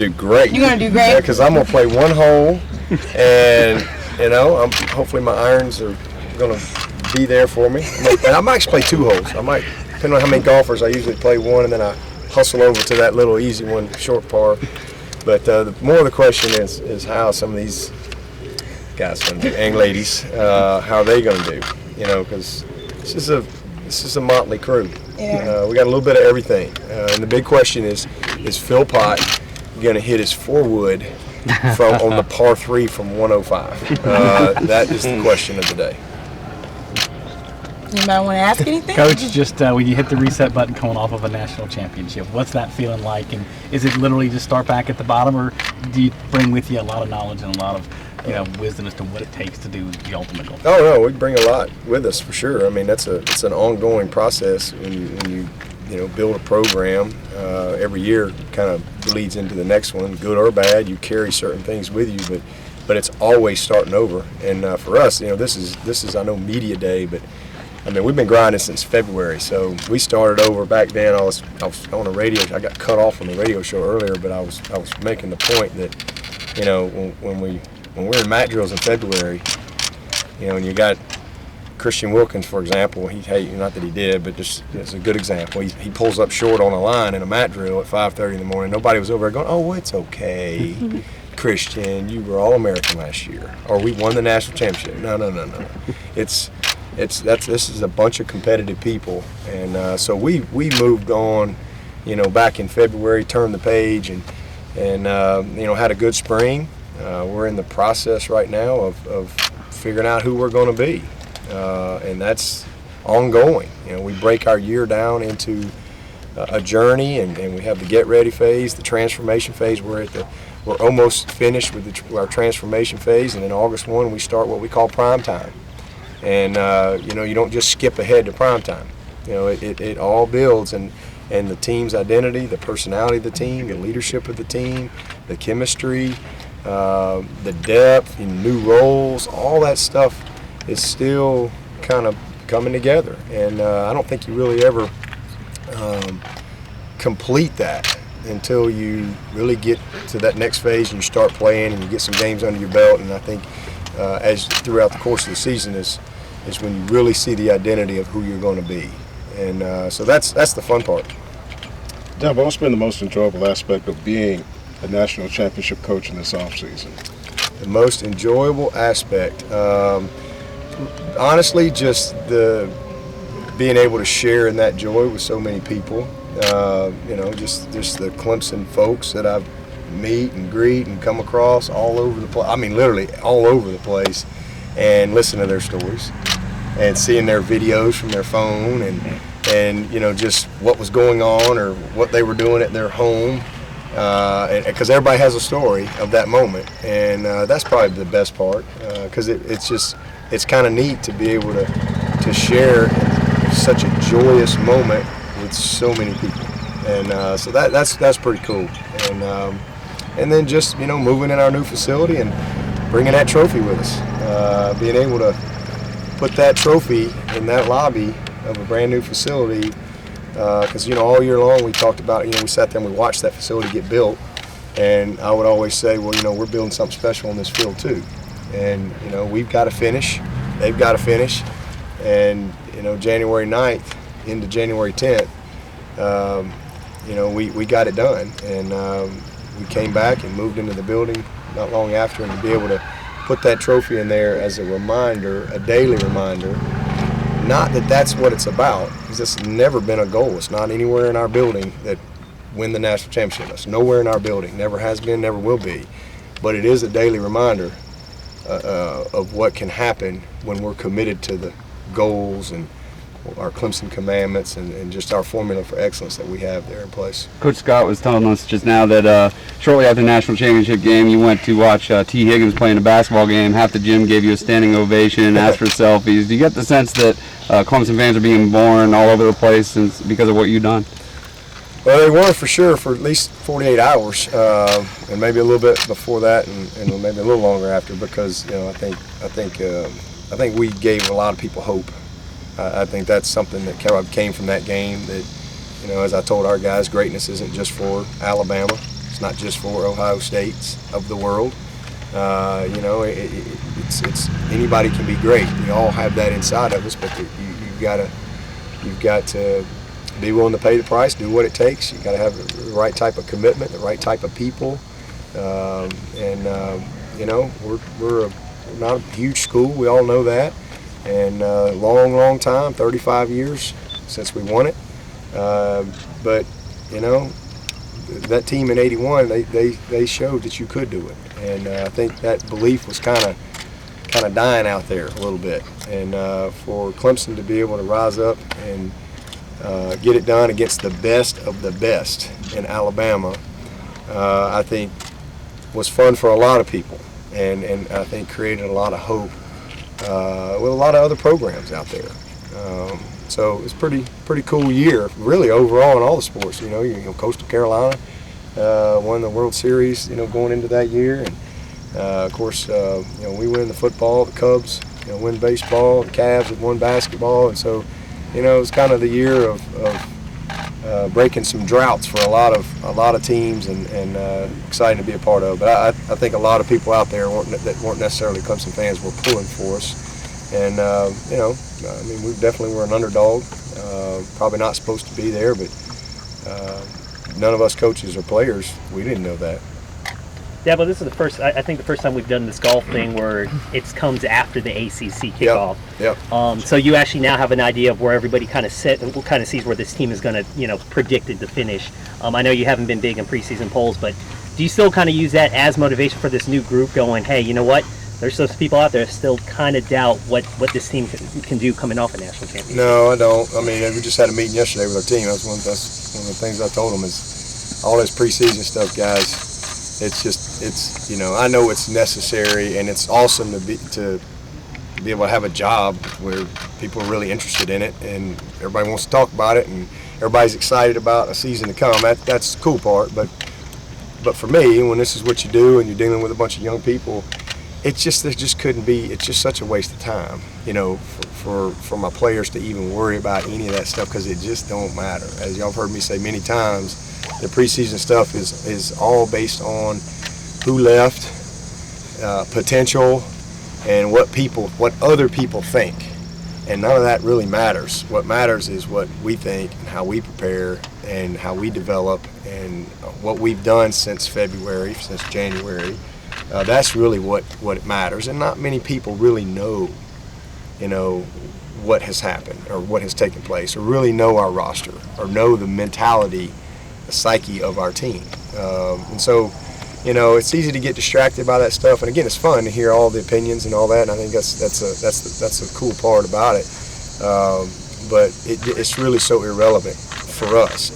Do great. You're gonna do great. Because I'm gonna play one hole, and hopefully my irons are gonna be there for me. And I might actually play 2 holes. I might, depending on how many golfers. I usually play one, and then I hustle over to that little easy one, short par. But the more of the question is how some of these guys gonna do, and ladies, how are they gonna do? Because this is a motley crew. Yeah. We got a little bit of everything. And the big question is Phil Pott going to hit his 4-wood on the par 3 from 105? That is the question of the day. Anybody want to ask anything? Coach, just when you hit the reset button coming off of a national championship, what's that feeling like? And is it literally just start back at the bottom, or do you bring with you a lot of knowledge and a lot of wisdom as to what it takes to do the ultimate goal? Oh no, we bring a lot with us for sure. I mean, it's an ongoing process when you build a program. Every year kind of bleeds into the next one, good or bad. You carry certain things with you, but it's always starting over. And for us, this is I know media day, but I mean, we've been grinding since February, so we started over back then. I was on a radio. I got cut off on the radio show earlier, but I was making the point that when we're in mat drills in February, and you got Christian Wilkins, for example. Not that he did, but just it's a good example. He pulls up short on a line in a mat drill at 5:30 in the morning. Nobody was over there going, "Oh, it's okay, Christian. You were All-American last year, or we won the national championship." No. This is a bunch of competitive people, and so we moved on, back in February, turned the page, and had a good spring. We're in the process right now of figuring out who we're going to be, and that's ongoing. We break our year down into a journey, and we have the get ready phase, the transformation phase. We're almost finished with our transformation phase, and then August 1 we start what we call prime time. And you don't just skip ahead to prime time. It all builds, and the team's identity, the personality of the team, the leadership of the team, the chemistry, the depth, new roles, all that stuff is still kind of coming together. And I don't think you really ever complete that until you really get to that next phase and you start playing and you get some games under your belt. And I think as throughout the course of the season is when you really see the identity of who you're going to be. And so that's the fun part. Dabo, what's been the most enjoyable aspect of being a national championship coach in this offseason? The most enjoyable aspect, honestly, just the being able to share in that joy with so many people. Just the Clemson folks that I meet and greet and come across all over the place. I mean, literally all over the place, and listen to their stories and seeing their videos from their phone and just what was going on or what they were doing at their home. Because everybody has a story of that moment, and that's probably the best part. Because it's kind of neat to be able to share such a joyous moment with so many people, and so that's pretty cool. And then just moving in our new facility and bringing that trophy with us, being able to put that trophy in that lobby of a brand new facility. Because all year long we talked about, we sat there and we watched that facility get built, and I would always say, well, we're building something special in this field too, and we've got to finish, they've got to finish, and January 9th into January 10th, we got it done, and we came back and moved into the building not long after, and to be able to put that trophy in there as a reminder, a daily reminder. Not that that's what it's about, because it's never been a goal. It's not anywhere in our building that win the national championship. It's nowhere in our building. Never has been, never will be. But it is a daily reminder of what can happen when we're committed to the goals and our Clemson commandments and just our formula for excellence that we have there in place. Coach Scott was telling us just now that shortly after the national championship game, you went to watch T. Higgins playing a basketball game. Half the gym gave you a standing ovation and asked for selfies. Do you get the sense that Clemson fans are being born all over the place because of what you've done? Well, they were for sure for at least 48 hours, and maybe a little bit before that, and maybe a little longer after, because I think we gave a lot of people hope. I think that's something that came from that game. That as I told our guys, greatness isn't just for Alabama. It's It's not just for Ohio States of the world. It's anybody can be great. We all have that inside of us, but you've got to be willing to pay the price, do what it takes. You've got to have the right type of commitment, the right type of people, we're not a huge school. We all know that, and long time, 35 years since we won it. But that team in '81, they showed that you could do it, and I think that belief was kind of dying out there a little bit. And for Clemson to be able to rise up and get it done against the best of the best in Alabama, I think was fun for a lot of people, and I think created a lot of hope with a lot of other programs out there. So it was pretty cool year, really, overall in all the sports. Coastal Carolina won the World Series, going into that year, and of course, we win the football. The Cubs, win baseball. The Cavs have won basketball, and so, it was kind of the year of breaking some droughts for a lot of teams, and exciting to be a part of. But I think a lot of people out there that weren't necessarily Clemson fans were pulling for us, and we definitely were an underdog. Probably not supposed to be there, but none of us coaches or players, we didn't know that. Yeah, but this is the first time we've done this golf thing where it comes after the ACC kickoff. Yep. So you actually now have an idea of where everybody kind of sit and kind of sees where this team is going to, predicted to finish. I know you haven't been big in preseason polls, but do you still kind of use that as motivation for this new group going, hey, you know what? There's those people out there that still kind of doubt what this team can do coming off a national championship. No, I don't. I mean, we just had a meeting yesterday with our team. That's one of the things I told them is all this preseason stuff, guys. It's I know it's necessary, and it's awesome to be able to have a job where people are really interested in it, and everybody wants to talk about it, and everybody's excited about a season to come. That's the cool part. But for me, when this is what you do, and you're dealing with a bunch of young people, it's just such a waste of time, for my players to even worry about any of that stuff, because it just don't matter. As y'all have heard me say many times, the preseason stuff is all based on who left, potential, and what other people think. And none of that really matters. What matters is what we think and how we prepare and how we develop and what we've done since January. That's really what it matters. And not many people really know, what has happened or what has taken place, or really know our roster or know the mentality, the psyche of our team. And so, it's easy to get distracted by that stuff. And again, it's fun to hear all the opinions and all that. And I think that's a cool part about it. But it's really so irrelevant for us.